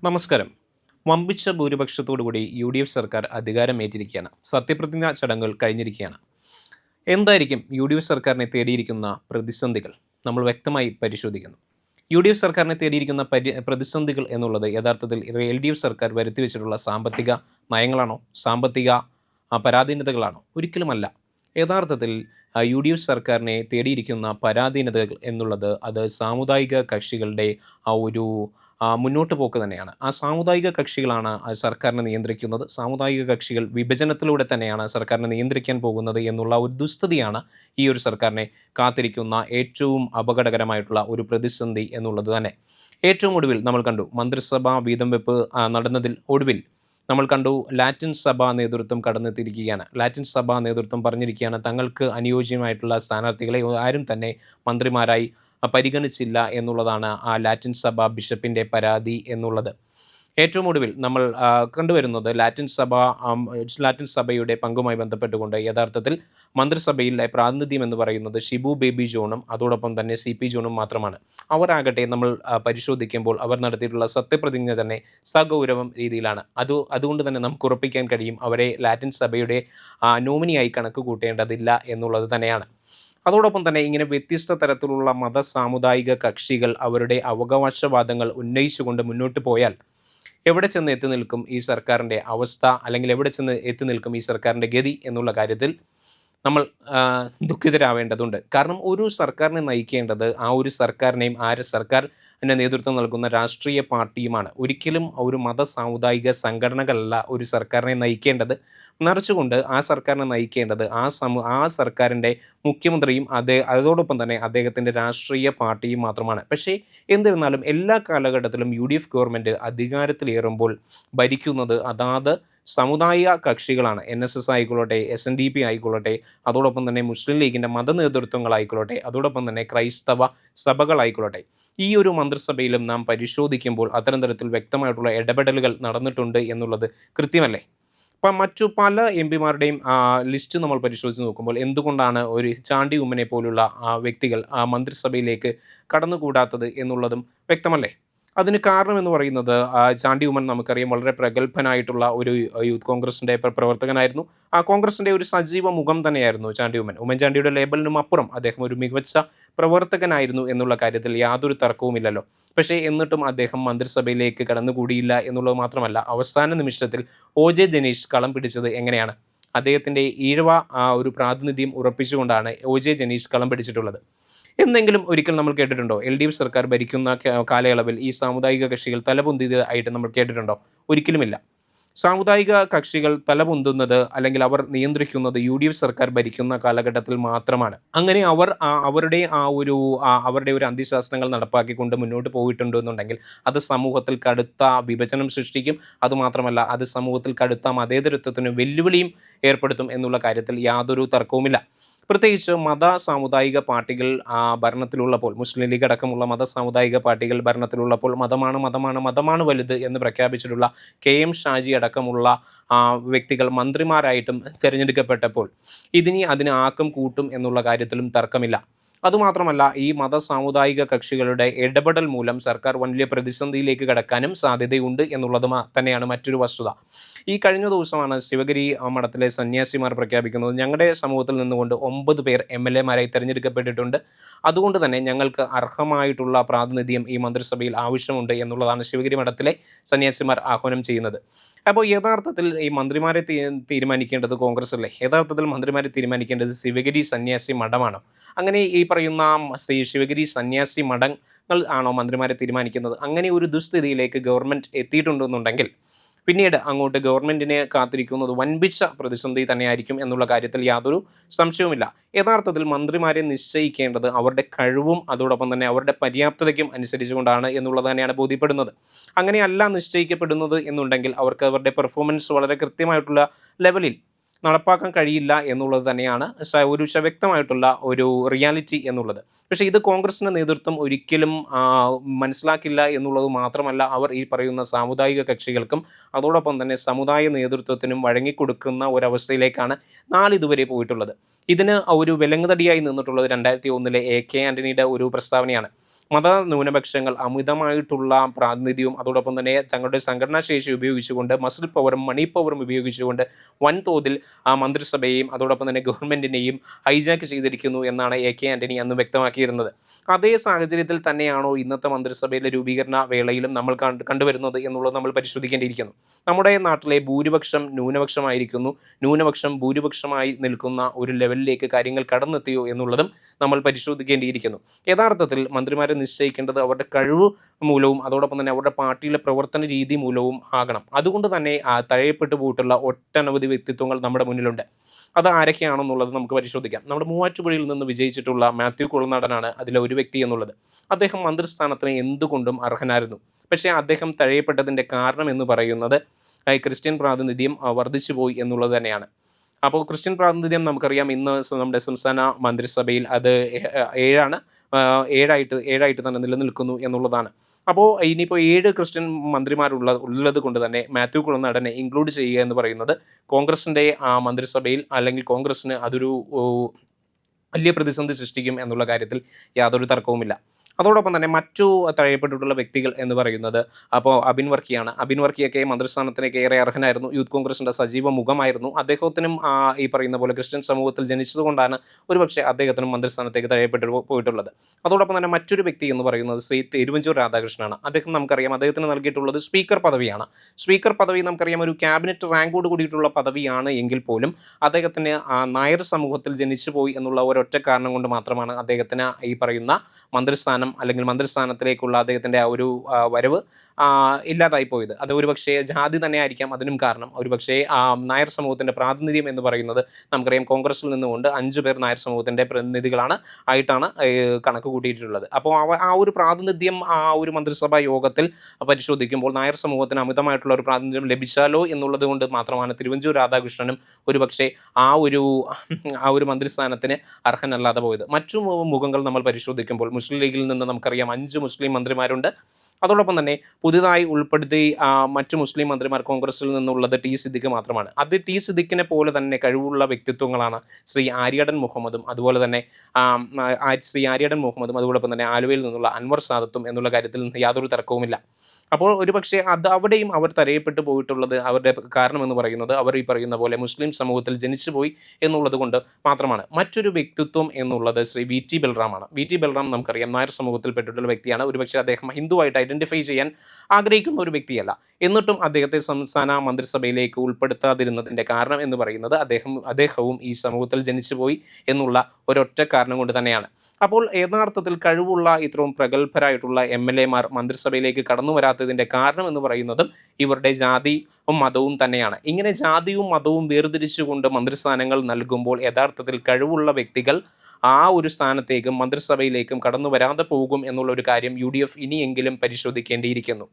നമസ്കാരം. വമ്പിച്ച ഭൂരിപക്ഷത്തോടുകൂടി UDF സർക്കാർ അധികാരമേറ്റിരിക്കുകയാണ്. സത്യപ്രതിജ്ഞാ ചടങ്ങുകൾ കഴിഞ്ഞിരിക്കുകയാണ്. എന്തായിരിക്കും UDF സർക്കാരിനെ തേടിയിരിക്കുന്ന പ്രതിസന്ധികൾ? നമ്മൾ വ്യക്തമായി പരിശോധിക്കുന്നു. UDF സർക്കാരിനെ തേടിയിരിക്കുന്ന പ്രതിസന്ധികൾ എന്നുള്ളത് യഥാർത്ഥത്തിൽ LDF സർക്കാർ വരുത്തിവെച്ചിട്ടുള്ള സാമ്പത്തിക നയങ്ങളാണോ? സാമ്പത്തിക പരാധീനതകളാണോ? ഒരിക്കലുമല്ല. യഥാർത്ഥത്തിൽ UDF സർക്കാരിനെ തേടിയിരിക്കുന്ന പരാധീനതകൾ എന്നുള്ളത് അത് സാമുദായിക കക്ഷികളുടെ ഒരു മുന്നോട്ട് പോക്ക് തന്നെയാണ്. ആ സാമുദായിക കക്ഷികളാണ് സർക്കാരിനെ നിയന്ത്രിക്കുന്നത്. സാമുദായിക കക്ഷികൾ വിഭജനത്തിലൂടെ തന്നെയാണ് സർക്കാരിനെ നിയന്ത്രിക്കാൻ പോകുന്നത് എന്നുള്ള ഒരു ദുസ്ഥിതിയാണ് ഈ ഒരു സർക്കാരിനെ കാത്തിരിക്കുന്ന ഏറ്റവും അപകടകരമായിട്ടുള്ള ഒരു പ്രതിസന്ധി എന്നുള്ളത് തന്നെ. ഏറ്റവും ഒടുവിൽ നമ്മൾ കണ്ടു മന്ത്രിസഭാ വീതം വെപ്പ് നടന്നതിൽ ഒടുവിൽ നമ്മൾ കണ്ടു ലാറ്റിൻ സഭാ നേതൃത്വം കടന്നെത്തിയിരിക്കുകയാണ്. ലാറ്റിൻ സഭാ നേതൃത്വം പറഞ്ഞിരിക്കുകയാണ് തങ്ങൾക്ക് അനുയോജ്യമായിട്ടുള്ള സ്ഥാനാർത്ഥികളെ ആരും തന്നെ മന്ത്രിമാരായി പരിഗണിച്ചില്ല എന്നുള്ളതാണ് ആ ലാറ്റിൻ സഭ ബിഷപ്പിൻ്റെ പരാതി എന്നുള്ളത്. ഏറ്റവും ഒടുവിൽ നമ്മൾ കണ്ടുവരുന്നത് ലാറ്റിൻ സഭയുടെ പങ്കുമായി ബന്ധപ്പെട്ടുകൊണ്ട് യഥാർത്ഥത്തിൽ മന്ത്രിസഭയിലെ പ്രാതിനിധ്യം എന്ന് പറയുന്നത് ഷിബു ബേബി ജോണും അതോടൊപ്പം തന്നെ CP ജോണും മാത്രമാണ്. അവരാകട്ടെ നമ്മൾ പരിശോധിക്കുമ്പോൾ അവർ നടത്തിയിട്ടുള്ള സത്യപ്രതിജ്ഞ തന്നെ സഗൗരവം രീതിയിലാണ്. അതുകൊണ്ട് തന്നെ നമുക്ക് ഉറപ്പിക്കാൻ കഴിയും അവരെ ലാറ്റിൻ സഭയുടെ നോമിനിയായി കണക്ക് കൂട്ടേണ്ടതില്ല എന്നുള്ളത് തന്നെയാണ്. അതോടൊപ്പം തന്നെ ഇങ്ങനെ വ്യത്യസ്ത തരത്തിലുള്ള സാമുദായിക കക്ഷികൾ അവരുടെ അവകാശവാദങ്ങൾ ഉന്നയിച്ചുകൊണ്ട് മുന്നോട്ട് പോയാൽ എവിടെ ചെന്ന് എത്തി നിൽക്കും ഈ സർക്കാരിൻ്റെ അവസ്ഥ, അല്ലെങ്കിൽ എവിടെ ചെന്ന് എത്തി നിൽക്കും ഈ സർക്കാരിൻ്റെ ഗതി എന്നുള്ള കാര്യത്തിൽ നമ്മൾ ദുഃഖിതരാവേണ്ടതുണ്ട്. കാരണം ഒരു സർക്കാരിനെ നയിക്കേണ്ടത് ആ ഒരു സർക്കാരിനെയും സർക്കാരിന് നേതൃത്വം നൽകുന്ന രാഷ്ട്രീയ പാർട്ടിയുമാണ്. ഒരിക്കലും ഒരു സാമുദായിക സംഘടനകളല്ല ഒരു സർക്കാരിനെ നയിക്കേണ്ടത്. മറിച്ചുകൊണ്ട് ആ സർക്കാരിനെ നയിക്കേണ്ടത് ആ സർക്കാരിൻ്റെ മുഖ്യമന്ത്രിയും അതോടൊപ്പം തന്നെ അദ്ദേഹത്തിൻ്റെ രാഷ്ട്രീയ പാർട്ടിയും മാത്രമാണ്. പക്ഷേ എന്നിരുന്നാലും എല്ലാ കാലഘട്ടത്തിലും UDF ഗവൺമെൻറ് അധികാരത്തിലേറുമ്പോൾ ഭരിക്കുന്നത് അതാത് സമുദായ കക്ഷികളാണ്. NSS ആയിക്കൊള്ളട്ടെ, SNDP ആയിക്കൊള്ളട്ടെ, അതോടൊപ്പം തന്നെ മുസ്ലിം ലീഗിൻ്റെ മതനേതൃത്വങ്ങളായിക്കൊള്ളട്ടെ, അതോടൊപ്പം തന്നെ ക്രൈസ്തവ സഭകളായിക്കൊള്ളട്ടെ. ഈ ഒരു മന്ത്രിസഭയിലും നാം പരിശോധിക്കുമ്പോൾ അത്തരം തരത്തിൽ വ്യക്തമായിട്ടുള്ള ഇടപെടലുകൾ നടന്നിട്ടുണ്ട് എന്നുള്ളത് കൃത്യമല്ലേ? അപ്പം മറ്റു പല MPമാരുടെയും ലിസ്റ്റ് നമ്മൾ പരിശോധിച്ച് നോക്കുമ്പോൾ എന്തുകൊണ്ടാണ് ഒരു ചാണ്ടി ഉമ്മനെ പോലുള്ള വ്യക്തികൾ മന്ത്രിസഭയിലേക്ക് കടന്നുകൂടാത്തത് എന്നുള്ളതും വ്യക്തമല്ലേ? അതിന് കാരണം എന്ന് പറയുന്നത് ചാണ്ടി ഉമ്മൻ നമുക്കറിയാം വളരെ പ്രഗത്ഭനായിട്ടുള്ള ഒരു യൂത്ത് കോൺഗ്രസിൻ്റെ പ്രവർത്തകനായിരുന്നു. ആ കോൺഗ്രസിൻ്റെ ഒരു സജീവ മുഖം തന്നെയായിരുന്നു ചാണ്ടി ഉമ്മൻചാണ്ടിയുടെ ലേബലിനും അപ്പുറം അദ്ദേഹം ഒരു മികച്ച പ്രവർത്തകനായിരുന്നു എന്നുള്ള കാര്യത്തിൽ യാതൊരു തർക്കവുമില്ലല്ലോ. പക്ഷേ എന്നിട്ടും അദ്ദേഹം മന്ത്രിസഭയിലേക്ക് കടന്നുകൂടിയില്ല എന്നുള്ളത് മാത്രമല്ല, അവസാന നിമിഷത്തിൽ OJ ജനീഷ് കളം പിടിച്ചത് എങ്ങനെയാണ്? അദ്ദേഹത്തിൻ്റെ ഈഴവ ഒരു പ്രാതിനിധ്യം ഉറപ്പിച്ചുകൊണ്ടാണ് OJ ജനീഷ് കളം പിടിച്ചിട്ടുള്ളത്. എന്തെങ്കിലും ഒരിക്കൽ നമ്മൾ കേട്ടിട്ടുണ്ടോ LDF സർക്കാർ ഭരിക്കുന്ന കാലയളവിൽ ഈ സാമുദായിക കക്ഷികൾ തലപൊന്തിയതായിട്ട് നമ്മൾ കേട്ടിട്ടുണ്ടോ? ഒരിക്കലുമില്ല. സാമുദായിക കക്ഷികൾ തലപൊന്തുന്നത് അല്ലെങ്കിൽ അവർ നിയന്ത്രിക്കുന്നത് UDF സർക്കാർ ഭരിക്കുന്ന കാലഘട്ടത്തിൽ മാത്രമാണ്. അങ്ങനെ അവർ അവരുടെ ഒരു അന്ത്യശാസനങ്ങൾ നടപ്പാക്കിക്കൊണ്ട് മുന്നോട്ട് പോയിട്ടുണ്ടെന്നുണ്ടെങ്കിൽ അത് സമൂഹത്തിൽ കടുത്ത വിഭജനം സൃഷ്ടിക്കും. അതുമാത്രമല്ല അത് സമൂഹത്തിൽ കടുത്ത മതേതരത്വത്തിന് വെല്ലുവിളിയും ഏർപ്പെടുത്തും എന്നുള്ള കാര്യത്തിൽ യാതൊരു തർക്കവുമില്ല. പ്രത്യേകിച്ച് സാമുദായിക പാർട്ടികൾ ഭരണത്തിലുള്ളപ്പോൾ, മുസ്ലിം ലീഗ് അടക്കമുള്ള സാമുദായിക പാർട്ടികൾ ഭരണത്തിലുള്ളപ്പോൾ മതമാണ് വലുത് എന്ന് പ്രഖ്യാപിച്ചിട്ടുള്ള KM ഷാജി അടക്കമുള്ള വ്യക്തികൾ മന്ത്രിമാരായിട്ടും തിരഞ്ഞെടുക്കപ്പെട്ടപ്പോൾ അതിന് ആക്കം കൂട്ടും എന്നുള്ള കാര്യത്തിലും തർക്കമില്ല. അതുമാത്രമല്ല ഈ സാമുദായിക കക്ഷികളുടെ ഇടപെടൽ മൂലം സർക്കാർ വലിയ പ്രതിസന്ധിയിലേക്ക് കടക്കാനും സാധ്യതയുണ്ട് എന്നുള്ളത് തന്നെയാണ് മറ്റൊരു വസ്തുത. ഈ കഴിഞ്ഞ ദിവസമാണ് ശിവഗിരി മഠത്തിലെ സന്യാസിമാർ പ്രഖ്യാപിക്കുന്നത് ഞങ്ങളുടെ സമൂഹത്തിൽ നിന്നുകൊണ്ട് 9 പേർ MLAമാരായി തിരഞ്ഞെടുക്കപ്പെട്ടിട്ടുണ്ട്, അതുകൊണ്ട് തന്നെ ഞങ്ങൾക്ക് അർഹമായിട്ടുള്ള പ്രാതിനിധ്യം ഈ മന്ത്രിസഭയിൽ ആവശ്യമുണ്ട് എന്നുള്ളതാണ് ശിവഗിരി മഠത്തിലെ സന്യാസിമാർ ആഹ്വാനം ചെയ്യുന്നത്. അപ്പോൾ യഥാർത്ഥത്തിൽ ഈ മന്ത്രിമാരെ തീരുമാനിക്കേണ്ടത് കോൺഗ്രസ് അല്ലേ? യഥാർത്ഥത്തിൽ മന്ത്രിമാരെ തീരുമാനിക്കേണ്ടത് ശിവഗിരി സന്യാസി മഠമാണോ? അങ്ങനെ ഈ പറയുന്ന ശിവഗിരി സന്യാസി മഠങ്ങൾ ആണോ മന്ത്രിമാരെ തീരുമാനിക്കുന്നത്? അങ്ങനെ ഒരു ദുസ്ഥിതിയിലേക്ക് ഗവൺമെൻറ് എത്തിയിട്ടുണ്ടെന്നുണ്ടെങ്കിൽ പിന്നീട് അങ്ങോട്ട് ഗവൺമെൻറ്റിനെ കാത്തിരിക്കുന്നത് വൻപിച്ച പ്രതിസന്ധി തന്നെയായിരിക്കും എന്നുള്ള കാര്യത്തിൽ യാതൊരു സംശയവുമില്ല. യഥാർത്ഥത്തിൽ മന്ത്രിമാരെ നിശ്ചയിക്കേണ്ടത് അവരുടെ കഴിവും അതോടൊപ്പം തന്നെ അവരുടെ പര്യാപ്തതയ്ക്കും അനുസരിച്ചുകൊണ്ടാണ് എന്നുള്ളത് തന്നെയാണ് ബോധ്യപ്പെടുന്നത്. അങ്ങനെയല്ല നിശ്ചയിക്കപ്പെടുന്നത് എന്നുണ്ടെങ്കിൽ അവർക്ക് അവരുടെ പെർഫോമൻസ് വളരെ കൃത്യമായിട്ടുള്ള ലെവലിൽ നടപ്പാക്കാൻ കഴിയില്ല എന്നുള്ളത് തന്നെയാണ് ഒരു വ്യക്തമായിട്ടുള്ള ഒരു റിയാലിറ്റി എന്നുള്ളത്. പക്ഷേ ഇത് കോൺഗ്രസിൻ്റെ നേതൃത്വം ഒരിക്കലും മനസ്സിലാക്കില്ല എന്നുള്ളത് മാത്രമല്ല, അവർ ഈ പറയുന്ന സാമുദായിക കക്ഷികൾക്കും അതോടൊപ്പം തന്നെ സമുദായ നേതൃത്വത്തിനും വഴങ്ങിക്കൊടുക്കുന്ന ഒരവസ്ഥയിലേക്കാണ് നാളിതുവരെ പോയിട്ടുള്ളത്. ഇതിന് ഒരു വിലങ്ങുതടിയായി നിന്നിട്ടുള്ളത് 2001 AK ആൻ്റണിയുടെ ഒരു പ്രസ്താവനയാണ്. മത ന്യൂനപക്ഷങ്ങൾ അമിതമായിട്ടുള്ള പ്രാതിനിധ്യവും അതോടൊപ്പം തന്നെ തങ്ങളുടെ സംഘടനാ ശേഷി ഉപയോഗിച്ചുകൊണ്ട് മസിൽ പവറും മണി പവറും ഉപയോഗിച്ചുകൊണ്ട് വൻതോതിൽ ആ മന്ത്രിസഭയെയും അതോടൊപ്പം തന്നെ ഗവൺമെൻറ്റിനെയും ഹൈജാക്ക് ചെയ്തിരിക്കുന്നു എന്നാണ് AK ആൻ്റണി അന്ന് വ്യക്തമാക്കിയിരുന്നത്. അതേ സാഹചര്യത്തിൽ തന്നെയാണോ ഇന്നത്തെ മന്ത്രിസഭയിലെ രൂപീകരണ വേളയിലും നമ്മൾ കണ്ടുവരുന്നത് എന്നുള്ളത് നമ്മൾ പരിശോധിക്കേണ്ടിയിരിക്കുന്നു. നമ്മുടെ നാട്ടിലെ ഭൂരിപക്ഷം ന്യൂനപക്ഷമായിരിക്കുന്നു. ന്യൂനപക്ഷം ഭൂരിപക്ഷമായി നിൽക്കുന്ന ഒരു ലെവലിലേക്ക് കാര്യങ്ങൾ കടന്നെത്തിയോ എന്നുള്ളതും നമ്മൾ പരിശോധിക്കേണ്ടിയിരിക്കുന്നു. യഥാർത്ഥത്തിൽ മന്ത്രിമാരെ നിശ്ചയിക്കേണ്ടത് അവരുടെ കഴിവ് മൂലവും അതോടൊപ്പം തന്നെ അവരുടെ പാർട്ടിയിലെ പ്രവർത്തന രീതി മൂലവും ആകണം. അതുകൊണ്ട് തന്നെ തഴയപ്പെട്ടു പോയിട്ടുള്ള ഒട്ടനവധി വ്യക്തിത്വങ്ങൾ നമ്മുടെ മുന്നിലുണ്ട്. അത് ആരൊക്കെയാണെന്നുള്ളത് നമുക്ക് പരിശോധിക്കാം. നമ്മുടെ മൂവാറ്റുപുഴയിൽ നിന്ന് വിജയിച്ചിട്ടുള്ള മാത്യു കുളനാടനാണ് അതിലെ ഒരു വ്യക്തി എന്നുള്ളത്. അദ്ദേഹം മന്ത്രിസ്ഥാനത്തിന് എന്തുകൊണ്ടും അർഹനായിരുന്നു. പക്ഷേ അദ്ദേഹം തഴയപ്പെട്ടതിൻ്റെ കാരണം എന്ന് പറയുന്നത് ക്രിസ്ത്യൻ പ്രാതിനിധ്യം വർദ്ധിച്ചു പോയി എന്നുള്ളത് തന്നെയാണ്. അപ്പോൾ ക്രിസ്ത്യൻ പ്രാതിനിധ്യം നമുക്കറിയാം ഇന്ന് നമ്മുടെ സംസ്ഥാന മന്ത്രിസഭയിൽ അത് 7 ഏഴായിട്ട് തന്നെ നിലനിൽക്കുന്നു എന്നുള്ളതാണ്. അപ്പോൾ ഇനിയിപ്പോൾ 7 ക്രിസ്ത്യൻ ഉള്ളത് കൊണ്ട് തന്നെ മാത്യു കുളനാടനെ ഇൻക്ലൂഡ് ചെയ്യുക എന്ന് പറയുന്നത് കോൺഗ്രസിൻ്റെ മന്ത്രിസഭയിൽ അല്ലെങ്കിൽ കോൺഗ്രസ്സിന് അതൊരു വലിയ പ്രതിസന്ധി സൃഷ്ടിക്കും എന്നുള്ള കാര്യത്തിൽ യാതൊരു തർക്കവുമില്ല. അതോടൊപ്പം തന്നെ മറ്റു തഴയപ്പെട്ടിട്ടുള്ള വ്യക്തികൾ എന്ന് പറയുന്നത് അപ്പോൾ അബിൻ വർക്കിയാണ്. അബിൻ വർക്കിയൊക്കെ മന്ത്രിസ്ഥാനത്തിനൊക്കെ ഏറെ അർഹനായിരുന്നു. യൂത്ത് കോൺഗ്രസിൻ്റെ സജീവ മുഖമായിരുന്നു. അദ്ദേഹത്തിനും ഈ പറയുന്ന പോലെ ക്രിസ്ത്യൻ സമൂഹത്തിൽ ജനിച്ചതുകൊണ്ടാണ് ഒരുപക്ഷെ അദ്ദേഹത്തിനും മന്ത്രിസ്ഥാനത്തേക്ക് തഴയപ്പെട്ടു പോയിട്ടുള്ളത്. അതോടൊപ്പം തന്നെ മറ്റൊരു വ്യക്തി എന്ന് പറയുന്നത് ശ്രീ തിരുവഞ്ചൂർ രാധാകൃഷ്ണനാണ്. അദ്ദേഹം നമുക്കറിയാം അദ്ദേഹത്തിന് നൽകിയിട്ടുള്ളത് സ്പീക്കർ പദവിയാണ്. സ്പീക്കർ പദവി നമുക്കറിയാം ഒരു ക്യാബിനറ്റ് റാങ്കോട് കൂടിയിട്ടുള്ള പദവിയാണ് എങ്കിൽ പോലും അദ്ദേഹത്തിന് നായർ സമൂഹത്തിൽ ജനിച്ചു പോയി എന്നുള്ള ഒരൊറ്റ കാരണം കൊണ്ട് മാത്രമാണ് അദ്ദേഹത്തിന് ഈ പറയുന്ന മന്ത്രിസ്ഥാനം അല്ലെങ്കിൽ മന്ത്രിസ്ഥാനത്തിലേക്കുള്ള അദ്ദേഹത്തിൻ്റെ ആ ഒരു വരവ് ഇല്ലാതായി പോയത്. അത് ഒരുപക്ഷെ ജാതി തന്നെ ആയിരിക്കാം അതിനും കാരണം. ഒരുപക്ഷെ നായർ സമൂഹത്തിൻ്റെ പ്രാതിനിധ്യം എന്ന് പറയുന്നത് നമുക്കറിയാം കോൺഗ്രസിൽ നിന്നുകൊണ്ട് 5 പേർ നായർ സമൂഹത്തിൻ്റെ ആയിട്ടാണ് കണക്ക് കൂട്ടിയിട്ടുള്ളത്. അപ്പോൾ ആ ഒരു പ്രാതിനിധ്യം ആ ഒരു മന്ത്രിസഭാ യോഗത്തിൽ പരിശോധിക്കുമ്പോൾ നായർ സമൂഹത്തിന് അമിതമായിട്ടുള്ള ഒരു പ്രാതിനിധ്യം ലഭിച്ചാലോ എന്നുള്ളത് കൊണ്ട് മാത്രമാണ് തിരുവഞ്ചൂർ രാധാകൃഷ്ണനും ഒരുപക്ഷെ ആ ഒരു മന്ത്രിസ്ഥാനത്തിന് അർഹനല്ലാതെ പോയത്. മറ്റു മുഖങ്ങൾ നമ്മൾ പരിശോധിക്കുമ്പോൾ മുസ്ലിം ലീഗിൽ നിന്ന് നമുക്കറിയാം 5 മുസ്ലിം മന്ത്രിമാരുണ്ട്. അതോടൊപ്പം തന്നെ പുതുതായി ഉൾപ്പെടുത്തി മറ്റു മുസ്ലിം മന്ത്രിമാർ കോൺഗ്രസിൽ നിന്നുള്ളത് ടി സിദ്ദിഖ് മാത്രമാണ്. അത് ടി സിദ്ദിഖിനെ പോലെ തന്നെ കഴിവുള്ള വ്യക്തിത്വങ്ങളാണ് ശ്രീ ആര്യടൻ മുഹമ്മദും അതുപോലെ തന്നെ അതോടൊപ്പം തന്നെ ആലുവയിൽ നിന്നുള്ള അൻവർ സാദത്തും എന്നുള്ള കാര്യത്തിൽ യാതൊരു തർക്കവുമില്ല. അപ്പോൾ ഒരുപക്ഷെ അവിടെയും അവർ തരയപ്പെട്ടു പോയിട്ടുള്ളത് അവരുടെ കാരണം എന്ന് പറയുന്നത് അവർ ഈ പറയുന്ന പോലെ മുസ്ലിം സമൂഹത്തിൽ ജനിച്ചുപോയി എന്നുള്ളത് കൊണ്ട് മാത്രമാണ്. മറ്റൊരു വ്യക്തിത്വം എന്നുള്ളത് ശ്രീ VT ബൽറാമാണ്. VT ബൽറാം നമുക്കറിയാം നായർ സമൂഹത്തിൽപ്പെട്ടിട്ടുള്ള വ്യക്തിയാണ്. ഒരുപക്ഷെ അദ്ദേഹം ഹിന്ദുവായിട്ട് ഐഡൻറ്റിഫൈ ചെയ്യാൻ ആഗ്രഹിക്കുന്ന ഒരു വ്യക്തിയല്ല. എന്നിട്ടും അദ്ദേഹത്തെ സംസ്ഥാന മന്ത്രിസഭയിലേക്ക് ഉൾപ്പെടുത്താതിരുന്നതിൻ്റെ കാരണം എന്ന് പറയുന്നത് അദ്ദേഹവും ഈ സമൂഹത്തിൽ ജനിച്ചുപോയി എന്നുള്ള ഒരൊറ്റ കാരണം കൊണ്ട് തന്നെയാണ്. അപ്പോൾ യഥാർത്ഥത്തിൽ കഴിവുള്ള ഇത്രയും പ്രഗത്ഭരായിട്ടുള്ള MLA മാർ മന്ത്രിസഭയിലേക്ക് കടന്നു വരാത്തതിൻ്റെ കാരണം എന്ന് പറയുന്നതും ഇവരുടെ ജാതിയും മതവും തന്നെയാണ്. ഇങ്ങനെ ജാതിയും മതവും വേർതിരിച്ചുകൊണ്ട് മന്ത്രിസ്ഥാനങ്ങൾ നൽകുമ്പോൾ യഥാർത്ഥത്തിൽ കഴിവുള്ള വ്യക്തികൾ ആ ഒരു സ്ഥാനത്തേക്കും മന്ത്രിസഭയിലേക്കും കടന്നു വരാതെ പോകും എന്നുള്ളൊരു കാര്യം UDF ഇനിയെങ്കിലും പരിശോധിക്കേണ്ടിയിരിക്കുന്നു.